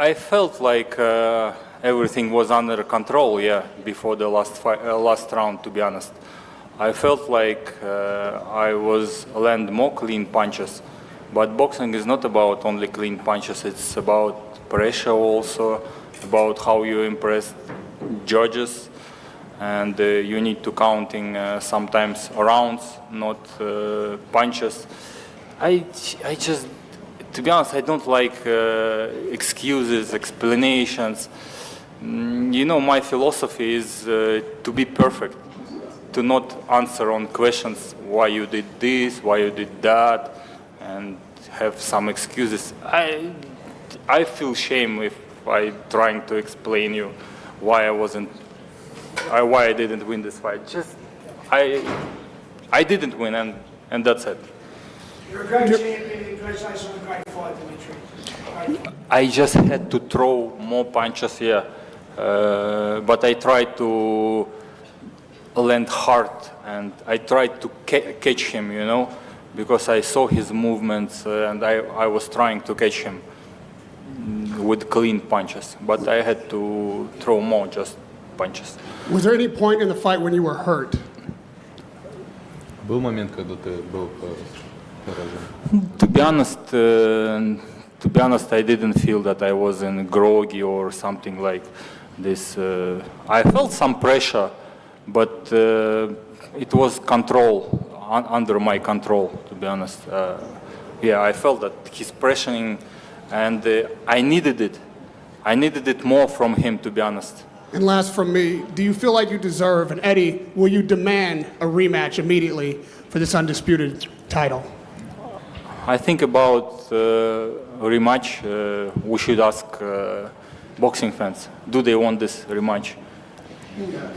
I felt like everything was under control, before the last round, to be honest. I felt like I was land more clean punches, but boxing is not about only clean punches, it's about pressure also, about how you impress judges, and you need to counting sometimes rounds, not punches. I just, to be honest, I don't like excuses, explanations. My philosophy is to be perfect, to not answer on questions why you did this, why you did that, and have some excuses. I feel shame if I trying to explain you why why I didn't win this fight. Just I didn't win, and that's it. You're a great champion, congratulations on a great fight, Dimitri. I just had to throw more punches here, but I tried to land hard, and I tried to catch him, because I saw his movements, and I was trying to catch him with clean punches, but I had to throw more just punches. Was there any point in the fight when you were hurt? Был момент, когда ты был To be honest, I didn't feel that I was in groggy or something like this. I felt some pressure, but it was under my control, to be honest. I felt that he's pressuring, and I needed it. I needed it more from him, to be honest. And last from me, do you feel like you deserve, and Eddie, will you demand a rematch immediately for this undisputed title? I think about rematch, we should ask boxing fans, do they want this rematch?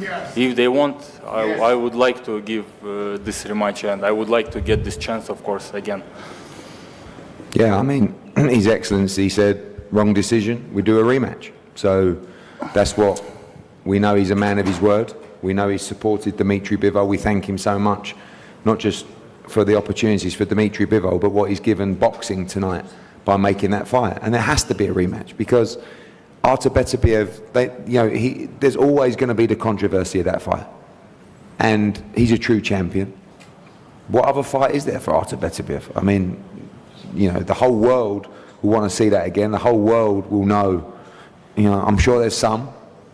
Yes. If they want, I would like to give this rematch, and I would like to get this chance, of course, again. Yeah, I mean, His Excellency said, wrong decision, we do a rematch. So that's what, we know he's a man of his word. We know he's supported Dmitry Bivol. We thank him so much, not just for the opportunities for Dmitry Bivol, but what he's given boxing tonight by making that fight. And there has to be a rematch, because Artur Beterbiev, there's always going to be the controversy of that fight. And he's a true champion. What other fight is there for Artur Beterbiev? I mean, the whole world will want to see that again. The whole world will know. I'm sure there's some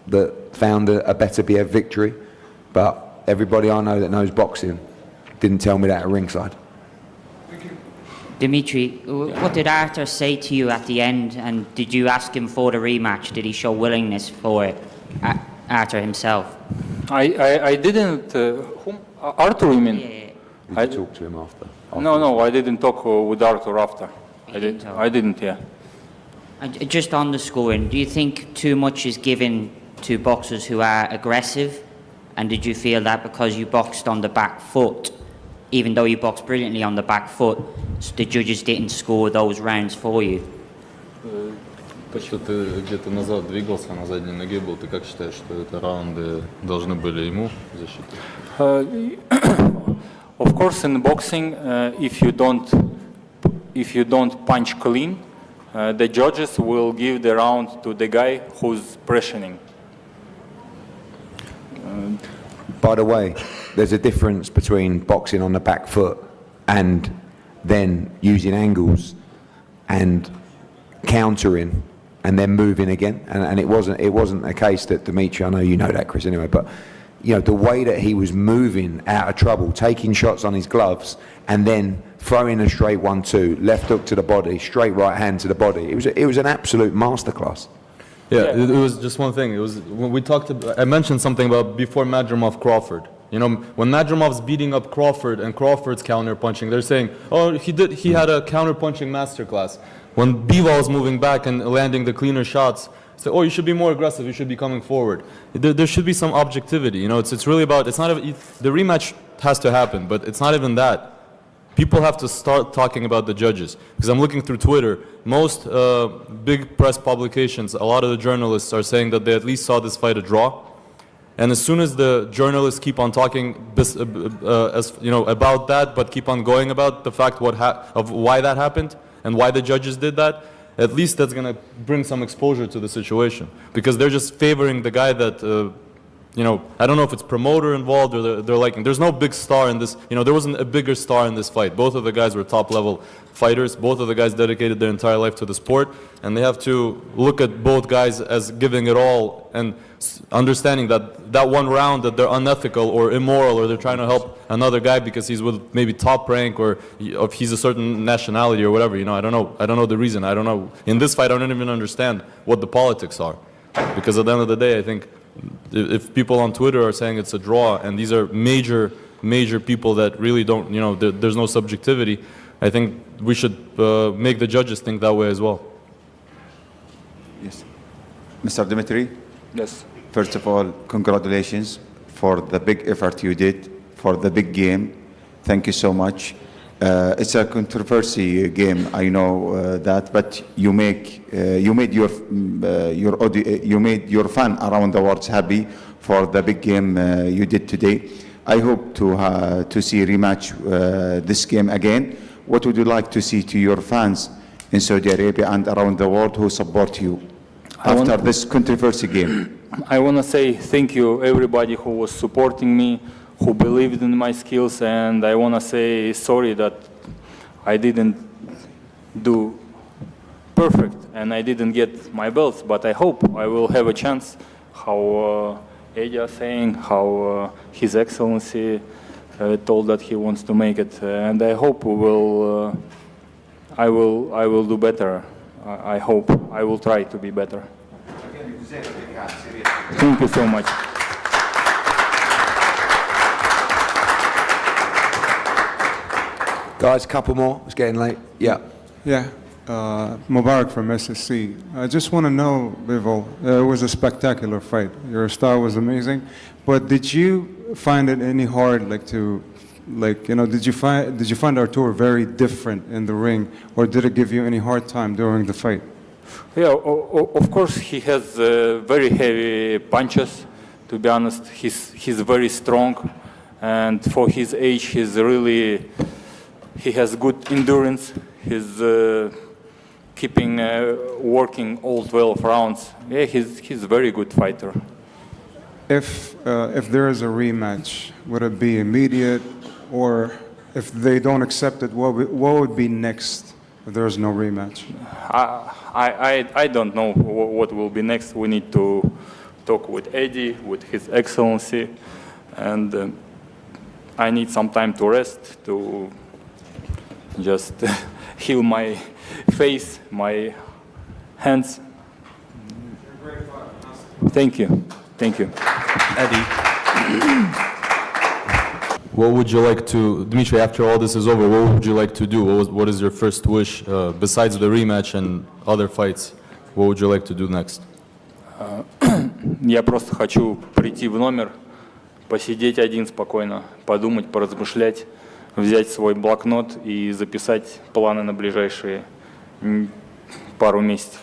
that found a Beterbiev victory, but everybody I know that knows boxing didn't tell me that at ringside. Dimitri, what did Artur say to you at the end, and did you ask him for the rematch? Did he show willingness for it, Artur himself? I didn't. Whom? Artur, you mean? Yeah. Did you talk to him after? No, I didn't talk with Artur after. I didn't, yeah. And just on the scoring, do you think too much is given to boxers who are aggressive? And did you feel that because you boxed on the back foot, even though you boxed brilliantly on the back foot, the judges didn't score those rounds for you? То, что ты где-то назад двигался, на задней ноге был, ты как считаешь, что это раунды должны были ему защитить? Of course, in boxing, if you don't punch clean, the judges will give the round to the guy who's pressuring. By the way, there's a difference between boxing on the back foot and then using angles and countering and then moving again. And it wasn't a case that Dmitry, I know you know that, Chris, anyway, but the way that he was moving out of trouble, taking shots on his gloves and then throwing a straight 1-2, left hook to the body, straight right hand to the body. It was an absolute masterclass. Yeah, it was just one thing. It was when we talked about, I mentioned something about before Madrimov Crawford. When Madrimov's beating up Crawford and Crawford's counter punching, they're saying, oh, he had a counter punching masterclass. When Bivol's moving back and landing the cleaner shots, say, oh, you should be more aggressive, you should be coming forward. There should be some objectivity. It's really about, it's not the rematch has to happen, but it's not even that. People have to start talking about the judges. Because I'm looking through Twitter, most big press publications, a lot of the journalists are saying that they at least saw this fight a draw. And as soon as the journalists keep on talking about that, but keep on going about the fact of why that happened and why the judges did that, at least that's going to bring some exposure to the situation. Because they're just favoring the guy that, you know, I don't know if it's promoter involved or they're liking. There's no big star in this, you know, there wasn't a bigger star in this fight. Both of the guys were top level fighters. Both of the guys dedicated their entire life to the sport. And they have to look at both guys as giving it all and understanding that that one round that they're unethical or immoral or they're trying to help another guy because he's with maybe top rank or if he's a certain nationality or whatever, you know, I don't know the reason. I don't know. In this fight, I don't even understand what the politics are. Because at the end of the day, I think if people on Twitter are saying it's a draw and these are major people that really don't, you know, there's no subjectivity, I think we should make the judges think that way as well. Yes. Mr. Dimitri, Yes. first of all, congratulations for the big effort you did, for the big game. Thank you so much. It's a controversy game, I know that, but you made your fan around the world happy for the big game you did today. I hope to see a rematch this game again. What would you like to see to your fans in Saudi Arabia and around the world who support you after this controversy game? I want to say thank you everybody who was supporting me, who believed in my skills, and I want to say sorry that I didn't do perfect and I didn't get my belts, but I hope I will have a chance, how Eddie is saying, how His Excellency told that he wants to make it, and I hope I will do better. I hope I will try to be better. Thank you so much. Guys, couple more. It's getting late. Yeah. Yeah, Mubarak from SSC. I just want to know, Bivol, it was a spectacular fight. Your style was amazing, but did you find it any hard, did you find Artur very different in the ring, or did it give you any hard time during the fight? Yeah, of course he has very heavy punches. To be honest, he's very strong, and for his age, he has good endurance. He's keeping working all 12 rounds. Yeah, he's a very good fighter. If there is a rematch, would it be immediate, or if they don't accept it, what would be next if there is no rematch? I don't know what will be next. We need to talk with Eddie, with His Excellency, and I need some time to rest, to just heal my face, my hands. Thank you. Thank you. Eddie. What would you like to, Dmitry, after all this is over, what would you like to do? What is your first wish, besides the rematch and other fights? What would you like to do next? Я просто хочу прийти в номер, посидеть один спокойно, подумать, поразмышлять, взять свой блокнот и записать планы на ближайшие пару месяцев.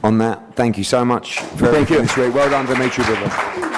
On that, thank you so much for everything this week. Well done, Dmitry Bivol.